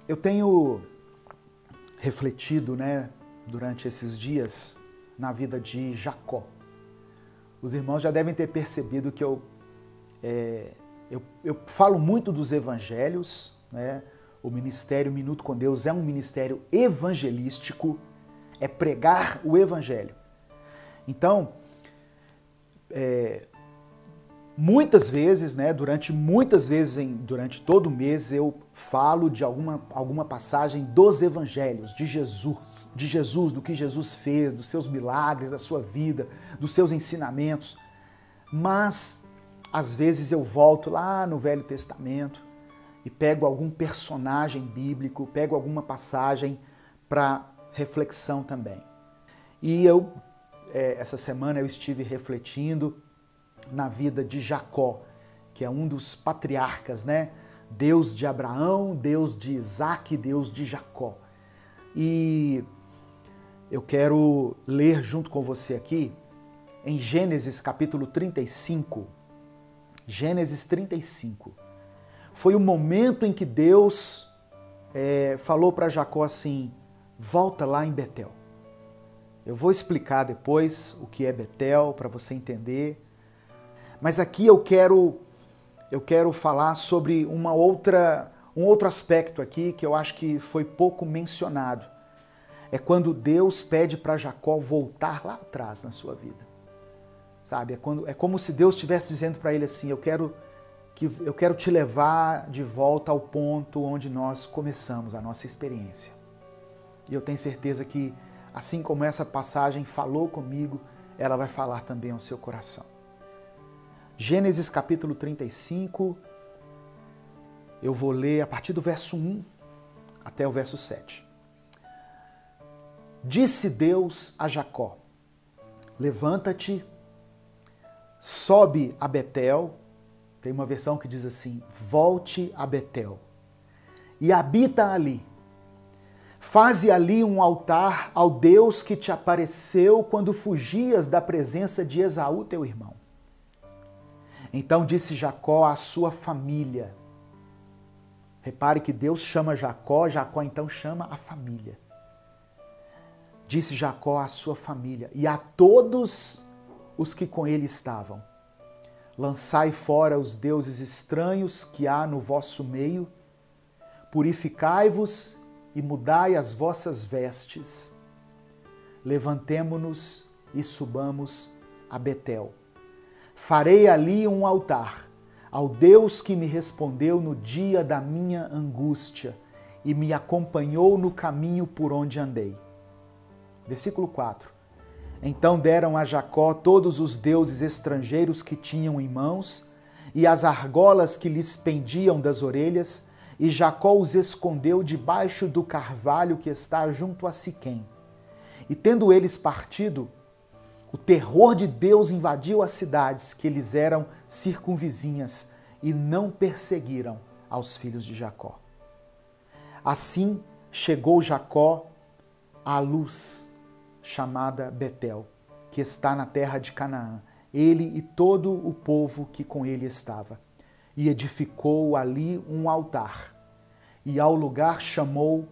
Eu tenho refletido, durante esses dias na vida de Jacó. Os irmãos já devem ter percebido que eu falo muito dos evangelhos, O Ministério Minuto com Deus é um ministério evangelístico, é pregar o evangelho. Então, muitas vezes, durante todo o mês, eu falo de alguma passagem dos evangelhos, de Jesus, do que Jesus fez, dos seus milagres, da sua vida, dos seus ensinamentos. Mas, às vezes, eu volto lá no Velho Testamento e pego algum personagem bíblico, pego alguma passagem para reflexão também. E essa semana eu estive refletindo na vida de Jacó, que é um dos patriarcas, Deus de Abraão, Deus de Isaac, Deus de Jacó. E eu quero ler junto com você aqui em Gênesis capítulo 35. Gênesis 35. Foi o momento em que Deus falou para Jacó assim: volta lá em Betel. Eu vou explicar depois o que é Betel para você entender. Mas aqui eu quero falar sobre um outro aspecto aqui que eu acho que foi pouco mencionado. É quando Deus pede para Jacó voltar lá atrás na sua vida. Sabe? É como se Deus estivesse dizendo para ele assim: eu quero te levar de volta ao ponto onde nós começamos a nossa experiência. E eu tenho certeza que, assim como essa passagem falou comigo, ela vai falar também ao seu coração. Gênesis capítulo 35, eu vou ler a partir do verso 1 até o verso 7. Disse Deus a Jacó: levanta-te, sobe a Betel. Tem uma versão que diz assim: volte a Betel e habita ali. Faze ali um altar ao Deus que te apareceu quando fugias da presença de Esaú, teu irmão. Então disse Jacó à sua família. Repare que Deus chama Jacó, Jacó então chama a família. Disse Jacó à sua família e a todos os que com ele estavam: lançai fora os deuses estranhos que há no vosso meio, purificai-vos e mudai as vossas vestes. Levantemo-nos e subamos a Betel. Farei ali um altar ao Deus que me respondeu no dia da minha angústia e me acompanhou no caminho por onde andei. Versículo 4. Então deram a Jacó todos os deuses estrangeiros que tinham em mãos e as argolas que lhes pendiam das orelhas, e Jacó os escondeu debaixo do carvalho que está junto a Siquém. E tendo eles partido, o terror de Deus invadiu as cidades que lhes eram circunvizinhas e não perseguiram aos filhos de Jacó. Assim chegou Jacó à luz chamada Betel, que está na terra de Canaã, ele e todo o povo que com ele estava, e edificou ali um altar, e ao lugar chamou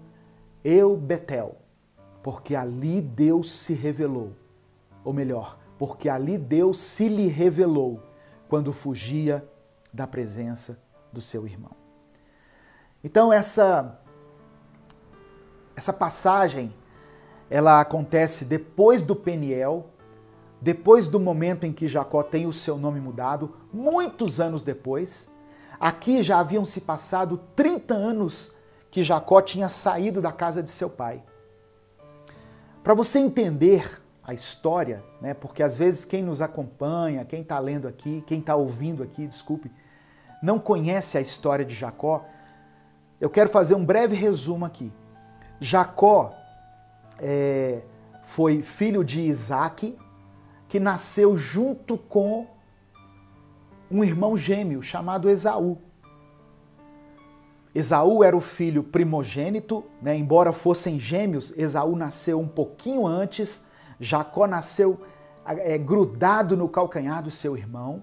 El-Betel, porque ali Deus se revelou, ou melhor, porque ali Deus se lhe revelou quando fugia da presença do seu irmão. Então essa passagem, ela acontece depois do Peniel, depois do momento em que Jacó tem o seu nome mudado, muitos anos depois. Aqui já haviam se passado 30 anos que Jacó tinha saído da casa de seu pai. Para você entender a história, porque às vezes quem nos acompanha, quem está lendo aqui, quem está ouvindo aqui, não conhece a história de Jacó, eu quero fazer um breve resumo aqui. Jacó foi filho de Isaac, que nasceu junto com um irmão gêmeo chamado Esaú. Esaú era o filho primogênito, embora fossem gêmeos, Esaú nasceu um pouquinho antes, Jacó nasceu grudado no calcanhar do seu irmão.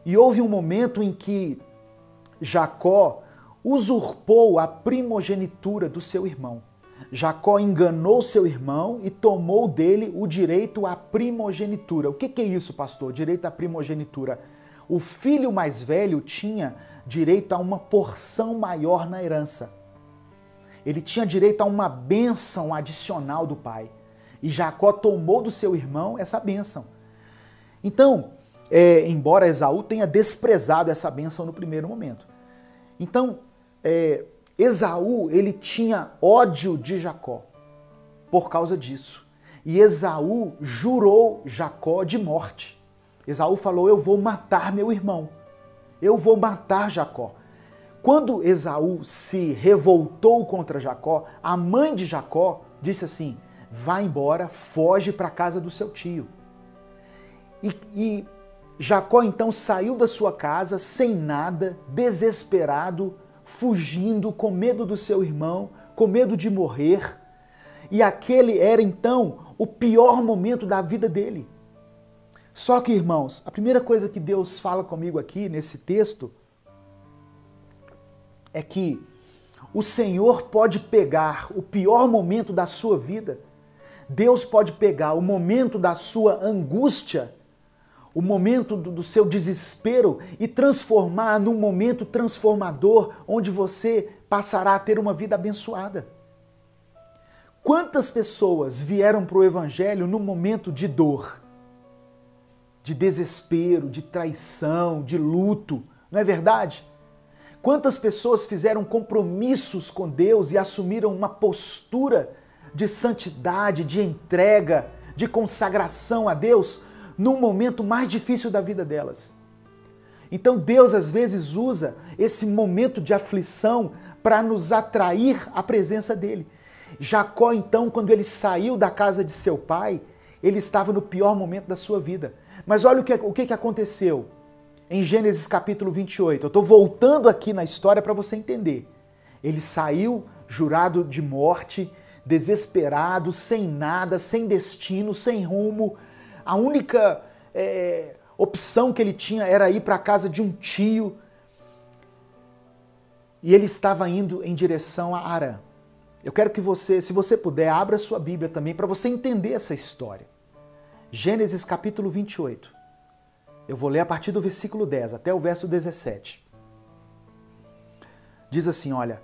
E houve um momento em que Jacó usurpou a primogenitura do seu irmão. Jacó enganou seu irmão e tomou dele o direito à primogenitura. O que é isso, pastor? Direito à primogenitura. O filho mais velho tinha direito a uma porção maior na herança. Ele tinha direito a uma bênção adicional do pai. E Jacó tomou do seu irmão essa bênção. Então, embora Esaú tenha desprezado essa bênção no primeiro momento. Então, Esaú, ele tinha ódio de Jacó por causa disso. E Esaú jurou Jacó de morte. Esaú falou, eu vou matar meu irmão. Eu vou matar Jacó. Quando Esaú se revoltou contra Jacó, a mãe de Jacó disse assim, vá embora, foge para a casa do seu tio. E Jacó então saiu da sua casa sem nada, desesperado, fugindo, com medo do seu irmão, com medo de morrer. E aquele era então o pior momento da vida dele. Só que, irmãos, a primeira coisa que Deus fala comigo aqui nesse texto é que o Senhor pode pegar o pior momento da sua vida, Deus pode pegar o momento da sua angústia, o momento do seu desespero e transformar num momento transformador onde você passará a ter uma vida abençoada. Quantas pessoas vieram para o Evangelho no momento de dor, de desespero, de traição, de luto, não é verdade? Quantas pessoas fizeram compromissos com Deus e assumiram uma postura de santidade, de entrega, de consagração a Deus no momento mais difícil da vida delas. Então Deus às vezes usa esse momento de aflição para nos atrair à presença dele. Jacó então, quando ele saiu da casa de seu pai, ele estava no pior momento da sua vida. Mas olha o que aconteceu em Gênesis capítulo 28. Eu estou voltando aqui na história para você entender. Ele saiu jurado de morte, desesperado, sem nada, sem destino, sem rumo. A única opção que ele tinha era ir para a casa de um tio. E ele estava indo em direção a Harã. Eu quero que você, se você puder, abra sua Bíblia também para você entender essa história. Gênesis capítulo 28. Eu vou ler a partir do versículo 10 até o verso 17. Diz assim, olha,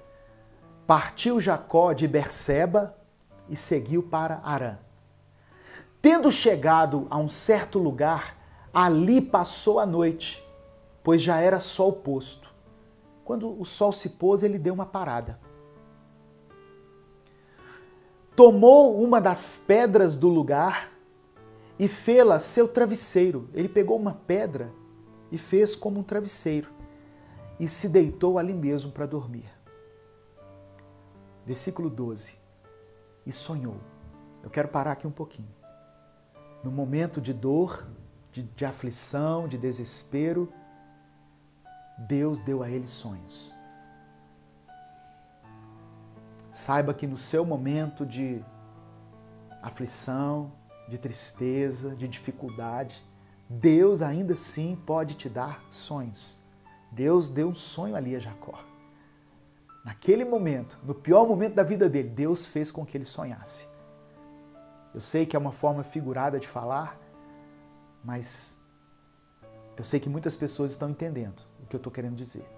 partiu Jacó de Berseba e seguiu para Harã. Tendo chegado a um certo lugar, ali passou a noite, pois já era sol posto. Quando o sol se pôs, ele deu uma parada. Tomou uma das pedras do lugar e fê-la seu travesseiro. Ele pegou uma pedra e fez como um travesseiro e se deitou ali mesmo para dormir. Versículo 12. E sonhou. Eu quero parar aqui um pouquinho. No momento de dor, de aflição, de desespero, Deus deu a ele sonhos. Saiba que no seu momento de aflição, de tristeza, de dificuldade, Deus ainda assim pode te dar sonhos. Deus deu um sonho ali a Jacó. Naquele momento, no pior momento da vida dele, Deus fez com que ele sonhasse. Eu sei que é uma forma figurada de falar, mas eu sei que muitas pessoas estão entendendo o que eu estou querendo dizer.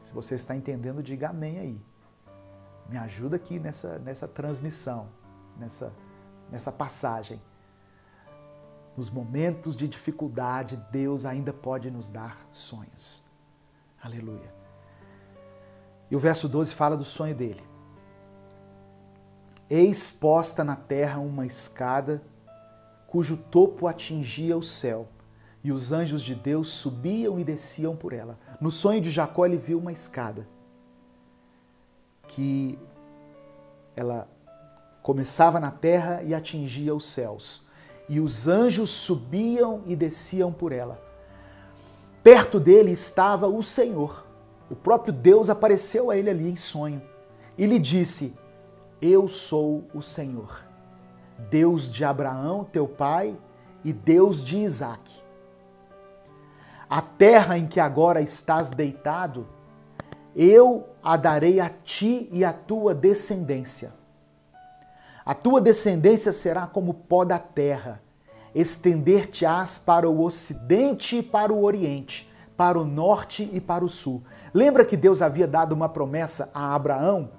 Se você está entendendo, diga amém aí. Me ajuda aqui nessa transmissão, nessa passagem. Nos momentos de dificuldade, Deus ainda pode nos dar sonhos. Aleluia. E o verso 12 fala do sonho dele. Eis posta na terra uma escada, cujo topo atingia o céu, e os anjos de Deus subiam e desciam por ela. No sonho de Jacó, ele viu uma escada, que ela começava na terra e atingia os céus. E os anjos subiam e desciam por ela. Perto dele estava o Senhor. O próprio Deus apareceu a ele ali em sonho e lhe disse, eu sou o Senhor, Deus de Abraão, teu pai, e Deus de Isaque. A terra em que agora estás deitado, eu a darei a ti e à tua descendência. A tua descendência será como pó da terra, estender-te-ás para o ocidente e para o oriente, para o norte e para o sul. Lembra que Deus havia dado uma promessa a Abraão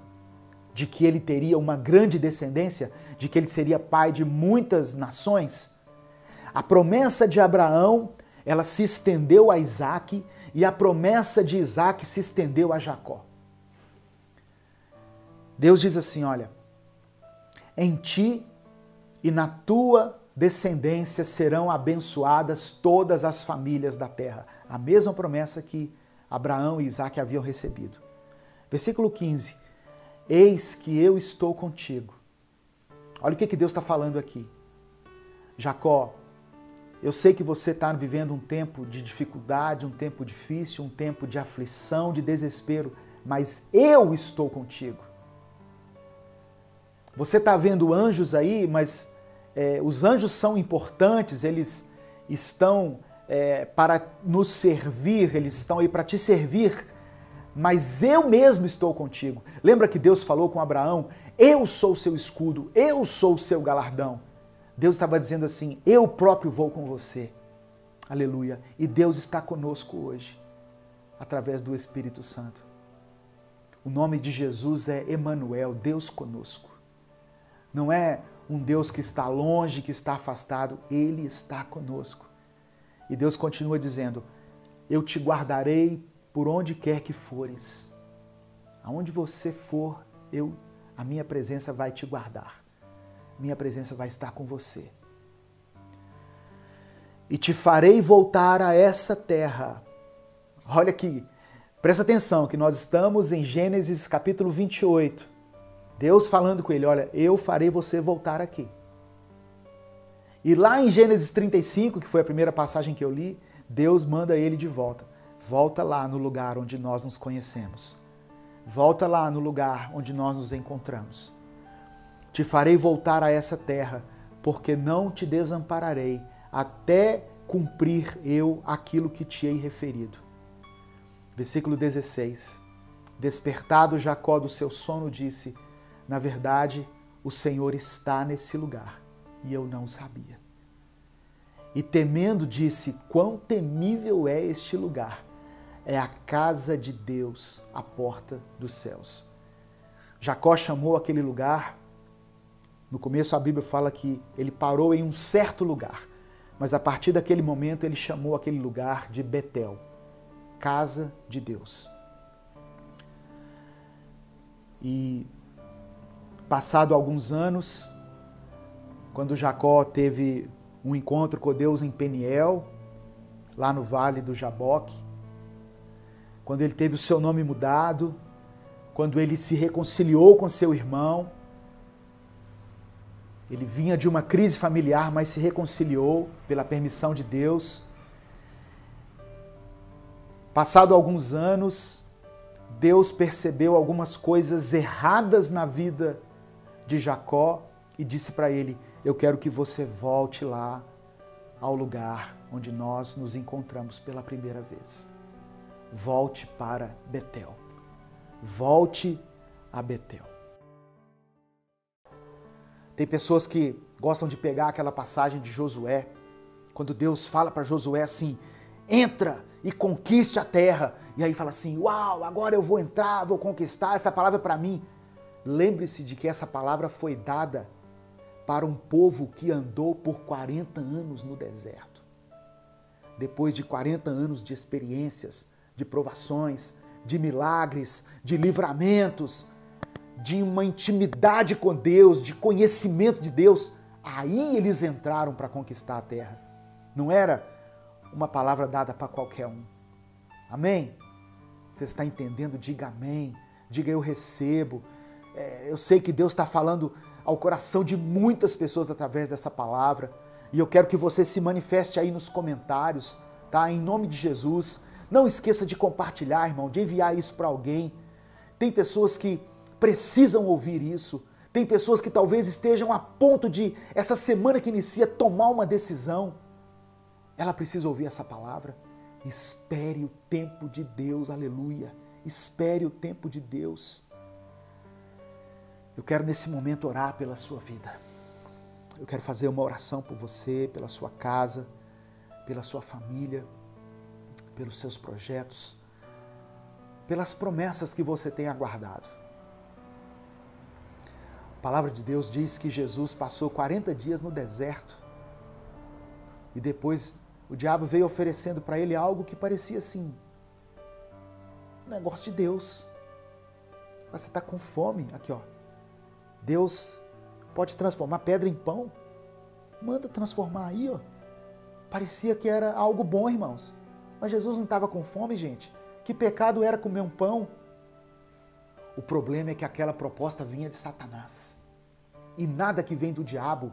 de que ele teria uma grande descendência, de que ele seria pai de muitas nações? A promessa de Abraão, ela se estendeu a Isaac, e a promessa de Isaac se estendeu a Jacó. Deus diz assim, olha, em ti e na tua descendência serão abençoadas todas as famílias da terra. A mesma promessa que Abraão e Isaac haviam recebido. Versículo 15. Eis que eu estou contigo. Olha o que Deus está falando aqui. Jacó, eu sei que você está vivendo um tempo de dificuldade, um tempo difícil, um tempo de aflição, de desespero, mas eu estou contigo. Você está vendo anjos aí, mas os anjos são importantes, eles estão para nos servir, eles estão aí para te servir, mas eu mesmo estou contigo. Lembra que Deus falou com Abraão? Eu sou o seu escudo, eu sou o seu galardão. Deus estava dizendo assim, eu próprio vou com você. Aleluia. E Deus está conosco hoje, através do Espírito Santo. O nome de Jesus é Emanuel, Deus conosco. Não é um Deus que está longe, que está afastado, Ele está conosco. E Deus continua dizendo, eu te guardarei por onde quer que fores. Aonde você for, a minha presença vai te guardar. Minha presença vai estar com você. E te farei voltar a essa terra. Olha aqui, presta atenção que nós estamos em Gênesis capítulo 28. Deus falando com ele, olha, eu farei você voltar aqui. E lá em Gênesis 35, que foi a primeira passagem que eu li, Deus manda ele de volta. Volta lá no lugar onde nós nos conhecemos. Volta lá no lugar onde nós nos encontramos. Te farei voltar a essa terra, porque não te desampararei, até cumprir eu aquilo que te hei referido. Versículo 16. Despertado Jacó do seu sono, disse, na verdade, o Senhor está nesse lugar, e eu não sabia. E temendo, disse, quão temível é este lugar. É a casa de Deus, a porta dos céus. Jacó chamou aquele lugar, no começo a Bíblia fala que ele parou em um certo lugar, mas a partir daquele momento ele chamou aquele lugar de Betel, casa de Deus. E passado alguns anos, quando Jacó teve um encontro com Deus em Peniel, lá no Vale do Jaboque, quando ele teve o seu nome mudado, quando ele se reconciliou com seu irmão, ele vinha de uma crise familiar, mas se reconciliou pela permissão de Deus. Passado alguns anos, Deus percebeu algumas coisas erradas na vida de Jacó e disse para ele, eu quero que você volte lá ao lugar onde nós nos encontramos pela primeira vez. Volte para Betel. Volte a Betel. Tem pessoas que gostam de pegar aquela passagem de Josué, quando Deus fala para Josué assim, entra e conquiste a terra. E aí fala assim, uau, agora eu vou entrar, vou conquistar, essa palavra é para mim. Lembre-se de que essa palavra foi dada para um povo que andou por 40 anos no deserto. Depois de 40 anos de experiências, de provações, de milagres, de livramentos, de uma intimidade com Deus, de conhecimento de Deus, aí eles entraram para conquistar a terra. Não era uma palavra dada para qualquer um. Amém? Você está entendendo? Diga amém. Diga eu recebo. Eu sei que Deus está falando ao coração de muitas pessoas através dessa palavra. E eu quero que você se manifeste aí nos comentários, tá? Em nome de Jesus. Não esqueça de compartilhar, irmão, de enviar isso para alguém. Tem pessoas que precisam ouvir isso. Tem pessoas que talvez estejam a ponto de, essa semana que inicia, tomar uma decisão. Ela precisa ouvir essa palavra. Espere o tempo de Deus, aleluia. Espere o tempo de Deus. Eu quero nesse momento orar pela sua vida. Eu quero fazer uma oração por você, pela sua casa, pela sua família, pelos seus projetos, pelas promessas que você tem aguardado. A palavra de Deus diz que Jesus passou 40 dias no deserto e depois o diabo veio oferecendo para ele algo que parecia assim, um negócio de Deus. Você está com fome, aqui ó. Deus pode transformar pedra em pão. Manda transformar aí, ó. Parecia que era algo bom, irmãos. Mas Jesus não estava com fome, gente. Que pecado era comer um pão? O problema é que aquela proposta vinha de Satanás. E nada que vem do diabo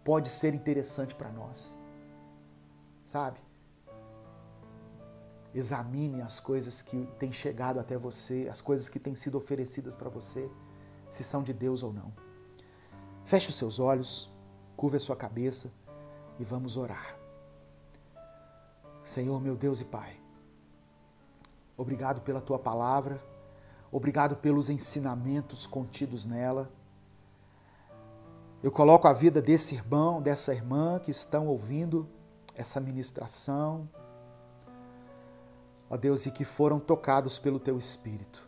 pode ser interessante para nós. Sabe? Examine as coisas que têm chegado até você, as coisas que têm sido oferecidas para você, se são de Deus ou não. Feche os seus olhos, curve a sua cabeça e vamos orar. Senhor, meu Deus e Pai, obrigado pela Tua palavra, obrigado pelos ensinamentos contidos nela. Eu coloco a vida desse irmão, dessa irmã que estão ouvindo essa ministração, ó Deus, e que foram tocados pelo Teu Espírito.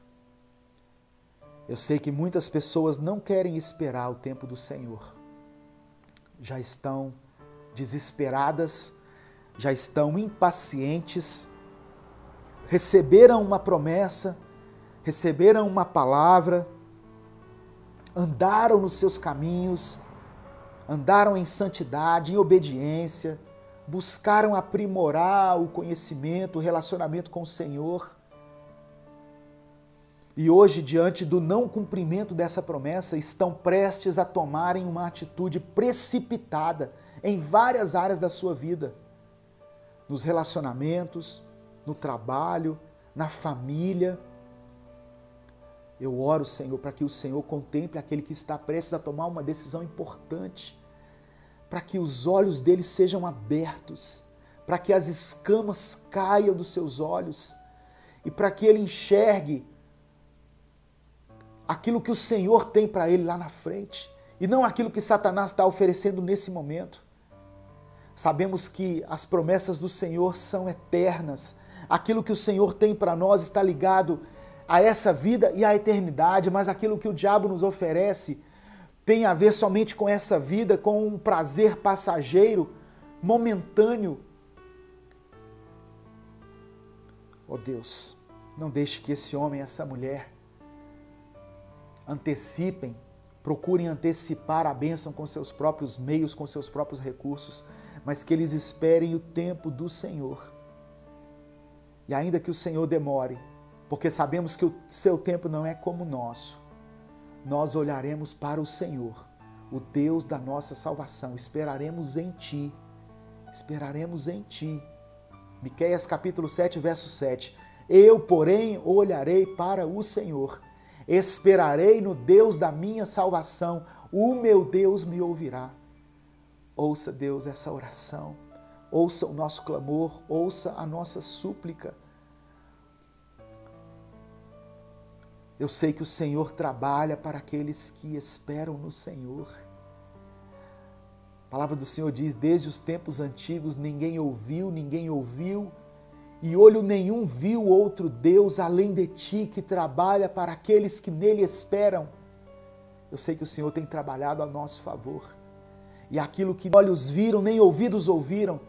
Eu sei que muitas pessoas não querem esperar o tempo do Senhor. Já estão desesperadas, já estão impacientes, receberam uma promessa, receberam uma palavra, andaram nos seus caminhos, andaram em santidade, em obediência, buscaram aprimorar o conhecimento, o relacionamento com o Senhor. E hoje, diante do não cumprimento dessa promessa, estão prestes a tomarem uma atitude precipitada em várias áreas da sua vida. Nos relacionamentos, no trabalho, na família. Eu oro, Senhor, para que o Senhor contemple aquele que está prestes a tomar uma decisão importante, para que os olhos dele sejam abertos, para que as escamas caiam dos seus olhos e para que ele enxergue aquilo que o Senhor tem para ele lá na frente e não aquilo que Satanás está oferecendo nesse momento. Sabemos que as promessas do Senhor são eternas. Aquilo que o Senhor tem para nós está ligado a essa vida e à eternidade, mas aquilo que o diabo nos oferece tem a ver somente com essa vida, com um prazer passageiro, momentâneo. Oh Deus, não deixe que esse homem e essa mulher antecipem, procurem antecipar a bênção com seus próprios meios, com seus próprios recursos, mas que eles esperem o tempo do Senhor. E ainda que o Senhor demore, porque sabemos que o seu tempo não é como o nosso, nós olharemos para o Senhor, o Deus da nossa salvação, esperaremos em Ti, esperaremos em Ti. Miqueias capítulo 7, verso 7. Eu, porém, olharei para o Senhor, esperarei no Deus da minha salvação, o meu Deus me ouvirá. Ouça, Deus, essa oração, ouça o nosso clamor, ouça a nossa súplica. Eu sei que o Senhor trabalha para aqueles que esperam no Senhor. A palavra do Senhor diz, desde os tempos antigos ninguém ouviu e olho nenhum viu outro Deus além de Ti que trabalha para aqueles que nele esperam. Eu sei que o Senhor tem trabalhado a nosso favor. E aquilo que olhos viram, nem ouvidos ouviram,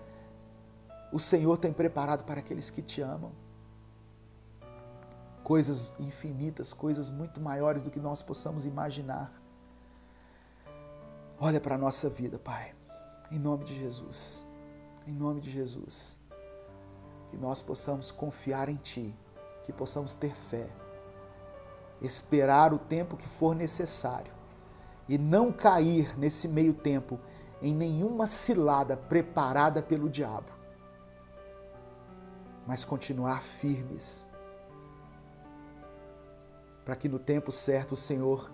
o Senhor tem preparado para aqueles que Te amam. Coisas infinitas, coisas muito maiores do que nós possamos imaginar. Olha para a nossa vida, Pai, em nome de Jesus, em nome de Jesus, que nós possamos confiar em Ti, que possamos ter fé, esperar o tempo que for necessário e não cair nesse meio tempo em nenhuma cilada preparada pelo diabo, mas continuar firmes, para que no tempo certo o Senhor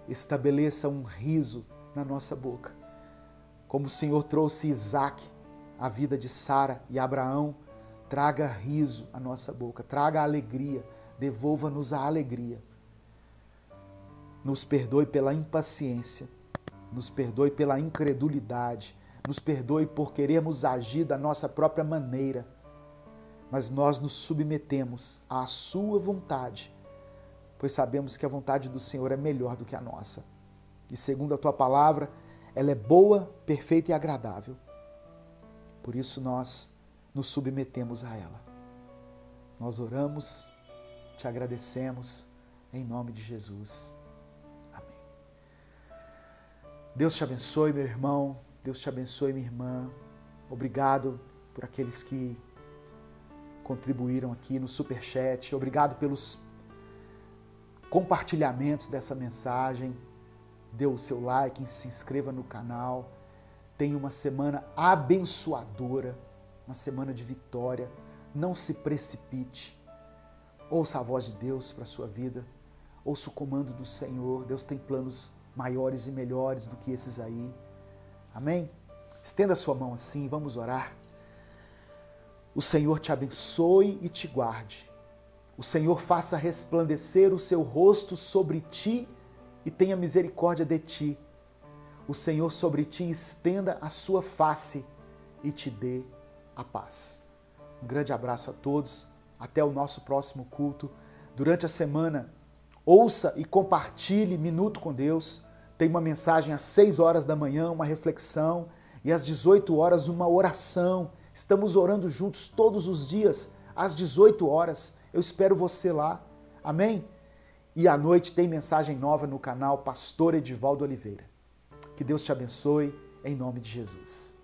estabeleça um riso na nossa boca. Como o Senhor trouxe Isaac à vida de Sara e Abraão, traga riso à nossa boca, traga alegria, devolva-nos a alegria. Nos perdoe pela impaciência, nos perdoe pela incredulidade, nos perdoe por querermos agir da nossa própria maneira, mas nós nos submetemos à sua vontade, pois sabemos que a vontade do Senhor é melhor do que a nossa. E segundo a tua palavra, ela é boa, perfeita e agradável. Por isso nós nos submetemos a ela. Nós oramos, te agradecemos, em nome de Jesus. Amém. Deus te abençoe, meu irmão. Deus te abençoe, minha irmã. Obrigado por aqueles que contribuíram aqui no Superchat. Obrigado pelos compartilhamentos dessa mensagem. Dê o seu like, se inscreva no canal. Tenha uma semana abençoadora, uma semana de vitória. Não se precipite. Ouça a voz de Deus para a sua vida. Ouça o comando do Senhor. Deus tem planos maiores e melhores do que esses aí. Amém? Estenda a sua mão assim, vamos orar. O Senhor te abençoe e te guarde. O Senhor faça resplandecer o seu rosto sobre ti e tenha misericórdia de ti. O Senhor sobre ti estenda a sua face e te dê a paz. Um grande abraço a todos. Até o nosso próximo culto. Durante a semana, ouça e compartilhe Minuto com Deus. Tem uma mensagem às 6 horas da manhã, uma reflexão, e às 18 horas uma oração. Estamos orando juntos todos os dias, às 18 horas. Eu espero você lá. Amém? E à noite tem mensagem nova no canal Pastor Edivaldo Oliveira. Que Deus te abençoe, em nome de Jesus.